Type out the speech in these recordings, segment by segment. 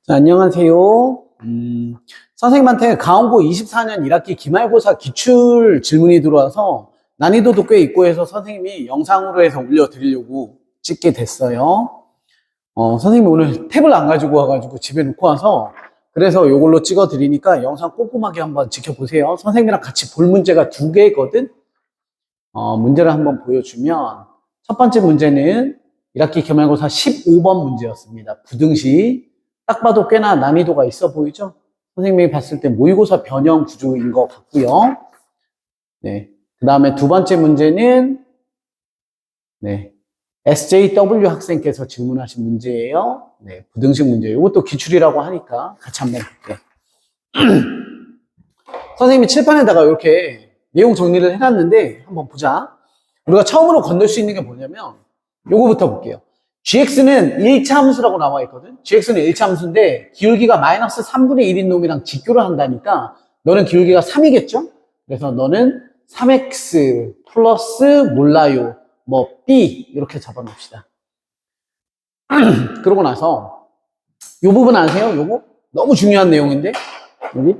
자, 안녕하세요. 선생님한테 가온고 24년 1학기 기말고사 기출 질문이 들어와서 난이도도 꽤 있고 해서 선생님이 영상으로 해서 올려드리려고 찍게 됐어요. 선생님이 오늘 탭을 안 가지고 와가지고 집에 놓고 와서 그래서 이걸로 찍어드리니까 영상 꼼꼼하게 한번 지켜보세요. 선생님이랑 같이 볼 문제가 2개거든. 문제를 한번 보여주면 첫 번째 문제는 1학기 기말고사 15번 문제였습니다. 부등식. 딱 봐도 꽤나 난이도가 있어 보이죠? 선생님이 봤을 때 모의고사 변형 구조인 것 같고요. 네. 그 다음에 두 번째 문제는, 네. SJW 학생께서 질문하신 문제예요. 네. 부등식 문제예요. 이것도 기출이라고 하니까 같이 한번 볼게요. 선생님이 칠판에다가 이렇게 내용 정리를 해놨는데 한번 보자. 우리가 처음으로 건널 수 있는 게 뭐냐면 요거부터 볼게요. gx는 1차 함수라고 나와 있거든. gx는 1차 함수인데 기울기가 마이너스 3분의 1인 놈이랑 직교를 한다니까 너는 기울기가 3이겠죠? 그래서 너는 3x 플러스 몰라요 뭐 b 이렇게 잡아놓읍시다. 그러고 나서 요 부분 아세요? 요거 너무 중요한 내용인데 여기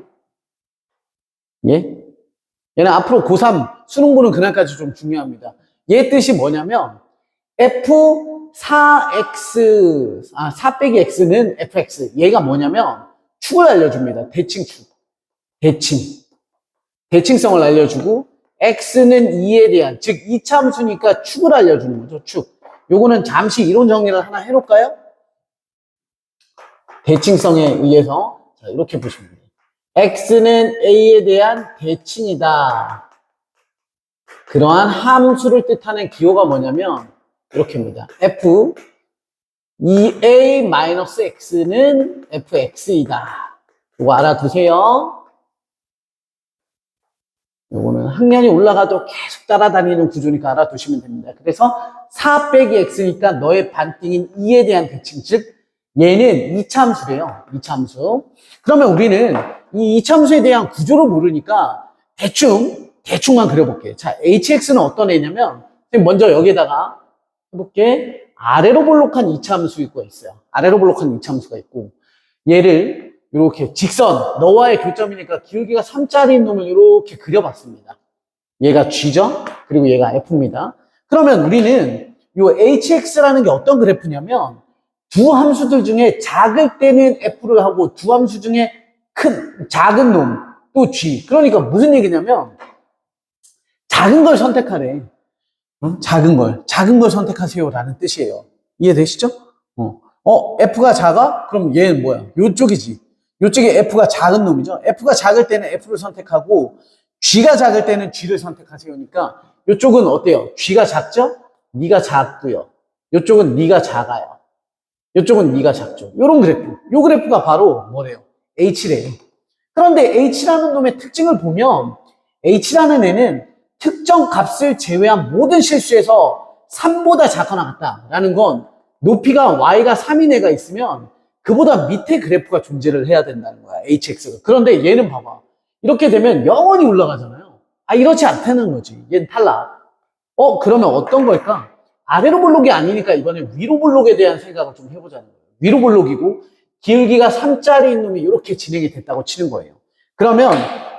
얘는 앞으로 고3 수능 보는 그날까지 좀 중요합니다. 얘 뜻이 뭐냐면 f 4 빼기 x는 fx. 얘가 뭐냐면 축을 알려줍니다. 대칭축. 대칭성을 알려주고 x는 2에 대한, 즉 2차 함수니까 축을 알려주는 거죠. 축. 요거는 잠시 이론 정리를 하나 해놓을까요? 대칭성에 의해서 자, 이렇게 보시면 돼요. x는 a에 대한 대칭이다. 그러한 함수를 뜻하는 기호가 뭐냐면 이렇게입니다. f 2a-x는 fx이다. 이거 알아두세요. 이거는 학년이 올라가도 계속 따라다니는 구조니까 알아두시면 됩니다. 그래서 4 빼기 x니까 너의 반띵인 2에 대한 대칭, 즉 얘는 2차 함수래요. 2차 함수. 그러면 우리는 이 2차 함수에 대한 구조를 모르니까 대충만 그려볼게요. 자, hx는 어떤 애냐면 먼저 여기다가 해볼게. 아래로 볼록한 2차 함수가 있어요. 아래로 볼록한 2차 함수가 있고 얘를 이렇게 직선, 너와의 교점이니까 기울기가 3짜리인 놈을 이렇게 그려봤습니다. 얘가 G죠? 그리고 얘가 F입니다. 그러면 우리는 이 hx라는 게 어떤 그래프냐면 두 함수들 중에 작을 때는 F를 하고 두 함수 중에 작은 놈, 또 G. 그러니까 무슨 얘기냐면 작은 걸 선택하래. 작은 걸 선택하세요라는 뜻이에요. 이해되시죠? F가 작아? 그럼 얘는 뭐야? 요쪽이지. 요쪽에 F가 작은 놈이죠. F가 작을 때는 F를 선택하고 G가 작을 때는 G를 선택하세요니까 요쪽은 어때요? G가 작죠? 니가 작고요. 요쪽은 니가 작아요. 요쪽은 니가 작죠. 요런 그래프. 요 그래프가 바로 뭐래요? H래요. 그런데 H라는 놈의 특징을 보면 H라는 애는 특정 값을 제외한 모든 실수에서 3보다 작거나 같다라는 건 높이가 y가 3인 애가 있으면 그보다 밑에 그래프가 존재를 해야 된다는 거야, hx가. 그런데 얘는 봐봐. 이렇게 되면 영원히 올라가잖아요. 이렇지 않다는 거지. 얘는 탈락. 그러면 어떤 걸까? 아래로 볼록이 아니니까 이번에 위로 볼록에 대한 생각을 좀 해보자는 거예요. 위로 볼록이고 기울기가 3짜리인 놈이 이렇게 진행이 됐다고 치는 거예요. 그러면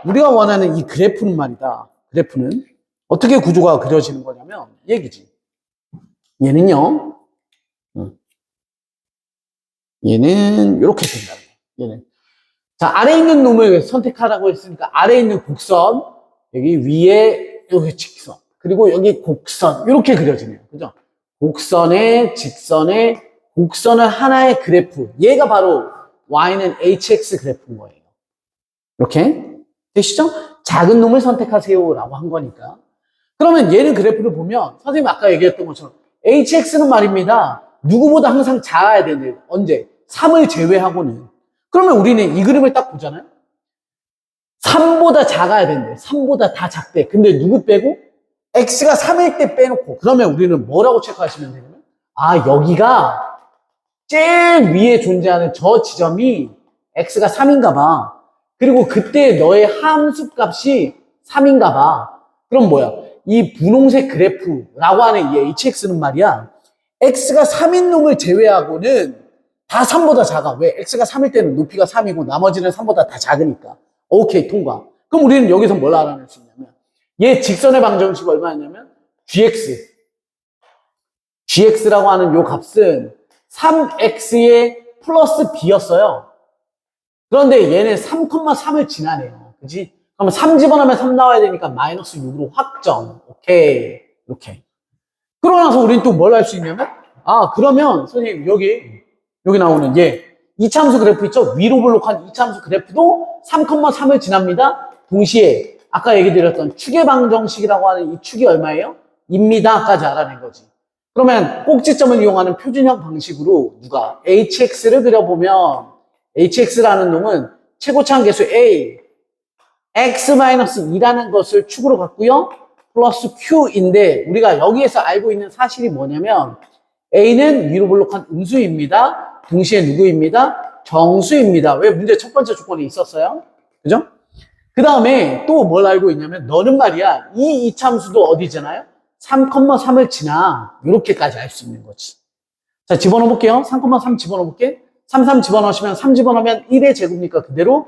우리가 원하는 이 그래프는 말이다. 그래프는 어떻게 구조가 그려지는 거냐면 얘기지. 얘는요. 얘는 이렇게 된다. 얘는. 자, 아래 있는 놈을 선택하라고 했으니까 아래 있는 곡선, 여기 위에 여기 직선, 그리고 여기 곡선 이렇게 그려지네요. 그죠? 곡선에 직선에 곡선을 하나의 그래프. 얘가 바로 y는 hx 그래프인 거예요. 이렇게 되시죠? 작은 놈을 선택하세요라고 한 거니까. 그러면 얘는 그래프를 보면 선생님 아까 얘기했던 것처럼 hx는 말입니다. 누구보다 항상 작아야 되는데 언제? 3을 제외하고는. 그러면 우리는 이 그림을 딱 보잖아요. 3보다 작아야 된대. 3보다 다 작대. 근데 누구 빼고? x가 3일 때 빼놓고. 그러면 우리는 뭐라고 체크하시면 되냐면 여기가 제일 위에 존재하는 저 지점이 x가 3인가 봐. 그리고 그때 너의 함수 값이 3인가 봐. 그럼 뭐야? 이 분홍색 그래프라고 하는 이 hx는 말이야. x가 3인 놈을 제외하고는 다 3보다 작아. 왜? x가 3일 때는 높이가 3이고 나머지는 3보다 다 작으니까. 오케이, 통과. 그럼 우리는 여기서 뭘 알아낼 수 있냐면 얘 직선의 방정식이 얼마였냐면 gx라고 하는 요 값은 3x의 플러스 b였어요. 그런데 얘는 3,3을 지나네요. 그지? 그러면 3 집어넣으면 3 나와야 되니까 마이너스 6으로 확정. 오케이. 이렇게. 그러고 나서 우리는 또 뭘 할 수 있냐면 그러면 선생님 여기 나오는 얘 이참수 그래프 있죠? 위로 볼록한 이참수 그래프도 3,3을 지납니다. 동시에 아까 얘기 드렸던 축의 방정식이라고 하는 이 축이 얼마예요? 입니다까지 알아낸 거지. 그러면 꼭지점을 이용하는 표준형 방식으로 누가 hx를 그려보면 hx라는 놈은 최고차항 계수 a x-2라는 것을 축으로 갖고요. 플러스 q인데 우리가 여기에서 알고 있는 사실이 뭐냐면 a는 위로 볼록한 음수입니다. 동시에 누구입니다? 정수입니다. 왜? 문제 첫 번째 조건이 있었어요. 그죠? 그 다음에 또 뭘 알고 있냐면 너는 말이야 이 이참수도 어디잖아요? 3,3을 지나 이렇게까지 알 수 있는 거지. 자, 집어넣어 볼게요. 3,3 집어넣어 볼게. 3 집어넣으시면 3 집어넣으면 1의 제곱이니까 그대로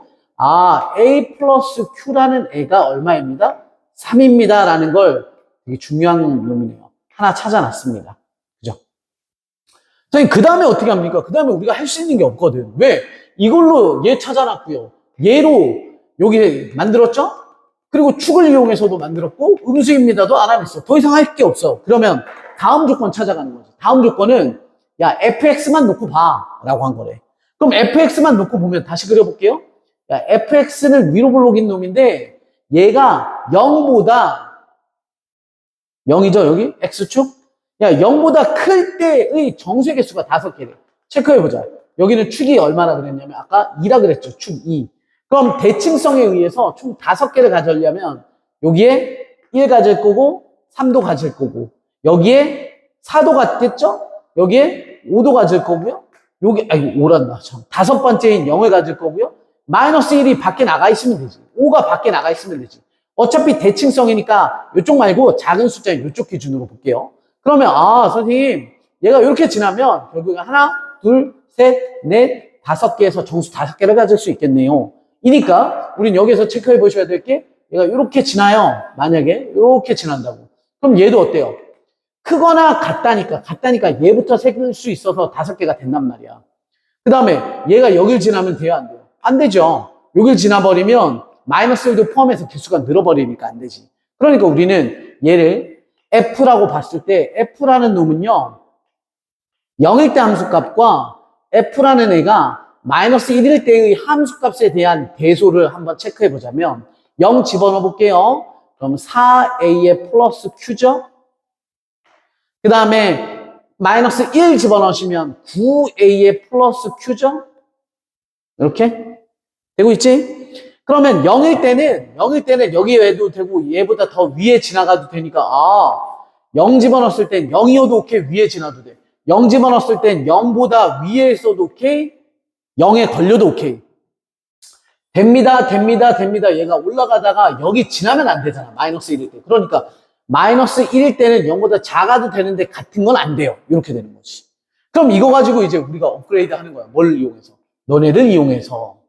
a 플러스 q라는 애가 얼마입니다? 3입니다 라는 걸 되게 중요한 놈이네요. 하나 찾아놨습니다. 그죠? 선생님 그 다음에 어떻게 합니까? 그 다음에 우리가 할 수 있는 게 없거든. 왜? 이걸로 얘 찾아놨고요. 얘로 여기 만들었죠? 그리고 축을 이용해서도 만들었고 음수입니다도 알아냈어. 더 이상 할 게 없어. 그러면 다음 조건 찾아가는 거지. 다음 조건은 야 fx만 놓고 봐 라고 한 거래. 그럼 fx만 놓고 보면 다시 그려볼게요. 야 fx는 위로 볼록인 놈인데 얘가 0보다 0이죠 여기 x축? 야 0보다 클 때의 정수의 개수가 5개래. 체크해보자. 여기는 축이 얼마나 그랬냐면 아까 2라 그랬죠. 축 2. 그럼 대칭성에 의해서 총 5개를 가져려면 여기에 1 가질 거고 3도 가질 거고 여기에 4도 갖겠죠? 여기에 5도 가질 거고요. 여기 아이고 5란다. 참. 5번째인 0을 가질 거고요. 마이너스 1이 밖에 나가 있으면 되지. 5가 밖에 나가 있으면 되지. 어차피 대칭성이니까 이쪽 말고 작은 숫자 이쪽 기준으로 볼게요. 그러면 선생님 얘가 이렇게 지나면 결국에 하나, 둘, 셋, 넷, 5개에서 정수 5개를 가질 수 있겠네요. 이니까 우린 여기서 체크해 보셔야 될 게 얘가 이렇게 지나요. 만약에 이렇게 지난다고. 그럼 얘도 어때요? 크거나 같다니까 얘부터 셀 수 있어서 5개가 된단 말이야. 그 다음에 얘가 여길 지나면 돼요, 안 돼요? 안 되죠. 여길 지나버리면 마이너스 1도 포함해서 개수가 늘어버리니까 안 되지. 그러니까 우리는 얘를 f라고 봤을 때 f라는 놈은요 0일 때 함수값과 f라는 애가 마이너스 1일 때의 함수값에 대한 대소를 한번 체크해 보자면 0 집어넣어 볼게요. 그럼 4a의 플러스 q죠. 그 다음에 마이너스 1 집어넣으시면 9a의 플러스 q죠. 이렇게 되고 있지? 그러면 0일 때는 여기 외도 되고 얘보다 더 위에 지나가도 되니까 0 집어넣었을 땐 0이어도 오케이, 위에 지나도 돼. 0 집어넣었을 땐 0보다 위에 있어도 오케이, 0에 걸려도 오케이. 됩니다. 얘가 올라가다가 여기 지나면 안 되잖아. 마이너스 1일 때. 그러니까 마이너스 1일 때는 0보다 작아도 되는데 같은 건 안 돼요. 이렇게 되는 거지. 그럼 이거 가지고 이제 우리가 업그레이드 하는 거야. 뭘 이용해서? 너네를 이용해서.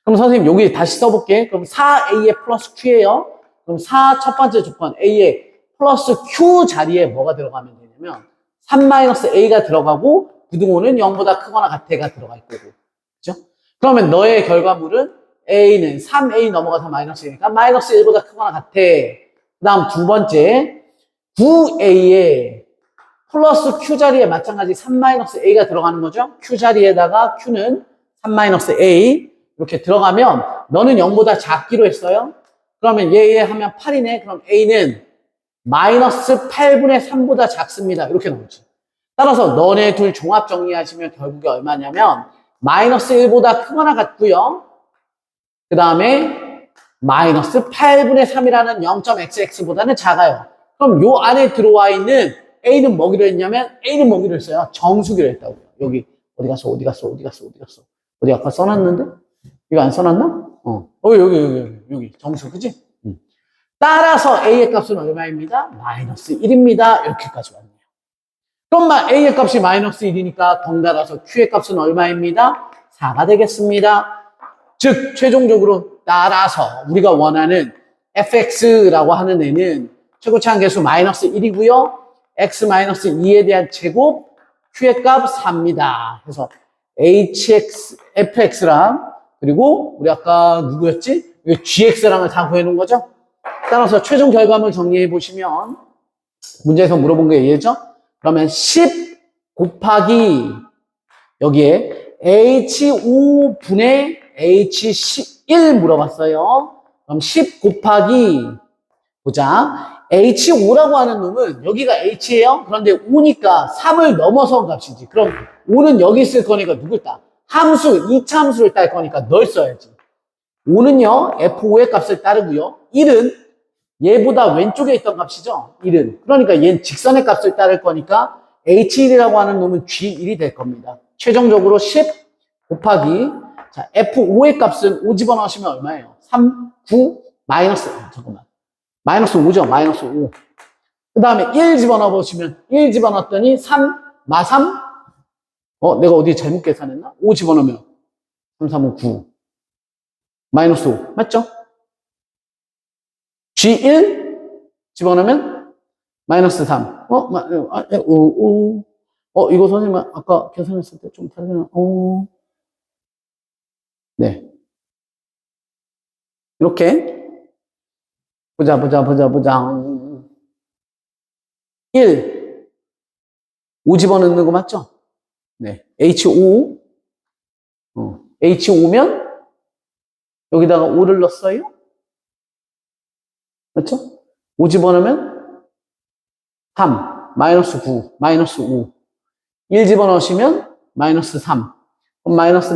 그럼 선생님 여기 다시 써볼게. 그럼 4a의 플러스 q예요. 그럼 4 첫 번째 조건 a의 플러스 q 자리에 뭐가 들어가면 되냐면 3-a가 들어가고 부등호는 0보다 크거나 같아가 들어갈 거고. 그죠? 그러면 너의 결과물은 a는 3a 넘어가서 마이너스 1이니까 마이너스 1보다 크거나 같아. 그 다음 두 번째 9a에 플러스 q 자리에 마찬가지 3-a가 들어가는 거죠. q 자리에다가 q는 3-a 이렇게 들어가면 너는 0보다 작기로 했어요. 그러면 얘 하면 8이네. 그럼 a는 마이너스 8분의 3보다 작습니다. 이렇게 나오죠. 따라서 너네 둘 종합 정리하시면 결국에 얼마냐면 마이너스 1보다 크거나 같고요. 그 다음에 마이너스 8분의 3이라는 0.xx보다는 작아요. 그럼 요 안에 들어와 있는 a는 뭐기로 했냐면 a는 뭐기로 했어요? 정수기로 했다고요. 여기 어디 갔어? 어디 아까 써놨는데? 이거 안 써놨나? 여기 정수, 그치? 따라서 a의 값은 얼마입니다? 마이너스 1입니다. 이렇게까지 왔네요. 그럼 A의 값이 마이너스 1이니까 덩달아서 Q의 값은 얼마입니다? 4가 되겠습니다. 즉 최종적으로 따라서 우리가 원하는 fx라고 하는 애는 최고치 한계수 마이너스 1이고요. x 마이너스 2에 대한 제곱 q의 값 4입니다. 그래서 fx랑 그리고 우리 아까 누구였지? gx랑을 다 구해놓은 거죠. 따라서 최종 결과물 정리해 보시면 문제에서 물어본 게 얘죠. 그러면 10 곱하기 여기에 h5분의 h11 물어봤어요. 그럼 10 곱하기 보자. h5라고 하는 놈은 여기가 h예요. 그런데 5니까 3을 넘어선 값이지. 그럼 5는 여기 있을 거니까 누굴 따? 함수, 이차함수를 딸 거니까 널 써야지. 5는요, f5의 값을 따르고요. 1은 얘보다 왼쪽에 있던 값이죠. 1은. 그러니까 얘는 직선의 값을 따를 거니까 h1이라고 하는 놈은 g1이 될 겁니다. 최종적으로 10 곱하기 자 f5의 값은 5 집어넣으시면 얼마예요? 3, 9, 마이너스 잠깐만 마이너스 5죠. 마이너스 5. 그 다음에 1 집어넣어 보시면 1 집어넣었더니 3, 마3 내가 어디 잘못 계산했나? 5 집어넣으면 3, 3, 5, 9 마이너스 5 맞죠? G1 집어넣으면 마이너스 3 이거 선생님 아까 계산했을 때 좀 다르구나. 네. 이렇게 보자. 1 5 집어넣는 거 맞죠? 네. H5 H5면 여기다가 5를 넣었어요. 맞죠? 5 집어넣으면 3 마이너스 9 마이너스 5 1 집어넣으시면 마이너스 3 그럼 마이너스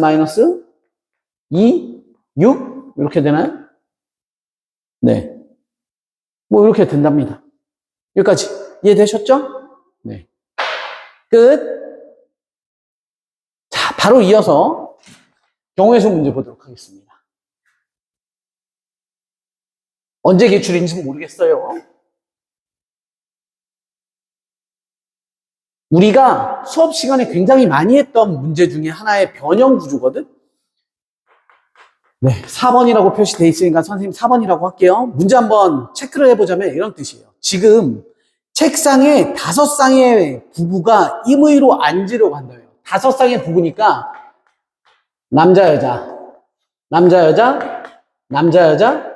2 6 이렇게 되나요? 네. 뭐 이렇게 된답니다. 여기까지 이해되셨죠? 네. 끝. 자, 바로 이어서 경우의 수 문제 보도록 하겠습니다. 언제 기출인지 모르겠어요. 우리가 수업 시간에 굉장히 많이 했던 문제 중에 하나의 변형 구조거든? 네, 4번이라고 표시되어 있으니까 선생님 4번이라고 할게요. 문제 한번 체크를 해보자면 이런 뜻이에요. 지금 책상에 5쌍의 부부가 임의로 앉으려고 한다요. 5쌍의 부부니까 남자, 여자, 남자, 여자, 남자, 여자,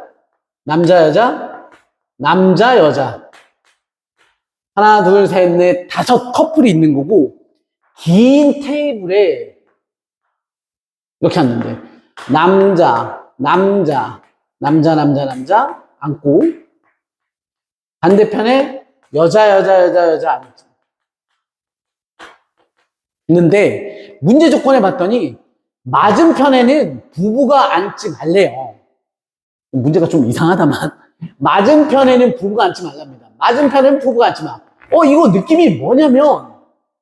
남자, 여자, 남자, 여자. 하나, 둘, 셋, 넷, 5 커플이 있는 거고, 긴 테이블에 이렇게 앉는데, 남자 앉고, 반대편에 여자 앉지. 있는데, 문제 조건에 봤더니, 맞은편에는 부부가 앉지 말래요. 문제가 좀 이상하다만, 맞은편에는 부부가 앉지 말랍니다. 맞은편에는 부부가 앉지 마. 이거 느낌이 뭐냐면,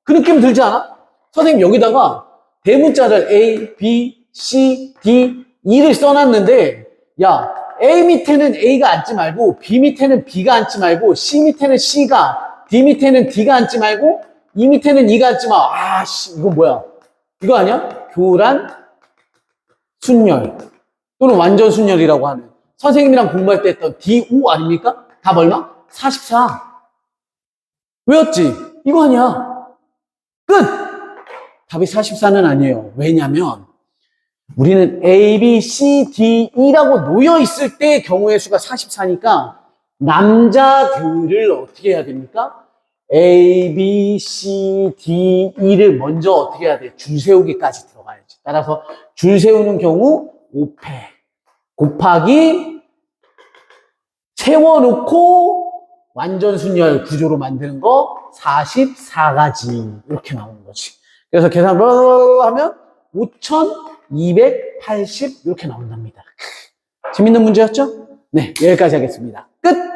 그 느낌 들지 않아? 선생님 여기다가 대문자를 A, B, C, D, E를 써놨는데, 야, A 밑에는 A가 앉지 말고, B 밑에는 B가 앉지 말고, C 밑에는 C가, D 밑에는 D가 앉지 말고, E 밑에는 E가 앉지 마. 이거 뭐야? 이거 아니야? 교란, 순열. 또는 완전 순열이라고 하는. 선생님이랑 공부할 때 했던 D5 아닙니까? 답 얼마? 44. 왜였지? 이거 아니야. 끝! 답이 44는 아니에요. 왜냐면 우리는 A, B, C, D, E라고 놓여 있을 때 경우의 수가 44니까 남자들을 어떻게 해야 됩니까? A, B, C, D, E를 먼저 어떻게 해야 돼? 줄 세우기까지 들어가야지. 따라서 줄 세우는 경우 5패 곱하기 세워놓고 완전 순열 구조로 만드는 거 44가지 이렇게 나오는 거지. 그래서 계산을 하면 5280 이렇게 나온답니다. 재밌는 문제였죠? 네, 여기까지 하겠습니다. 끝!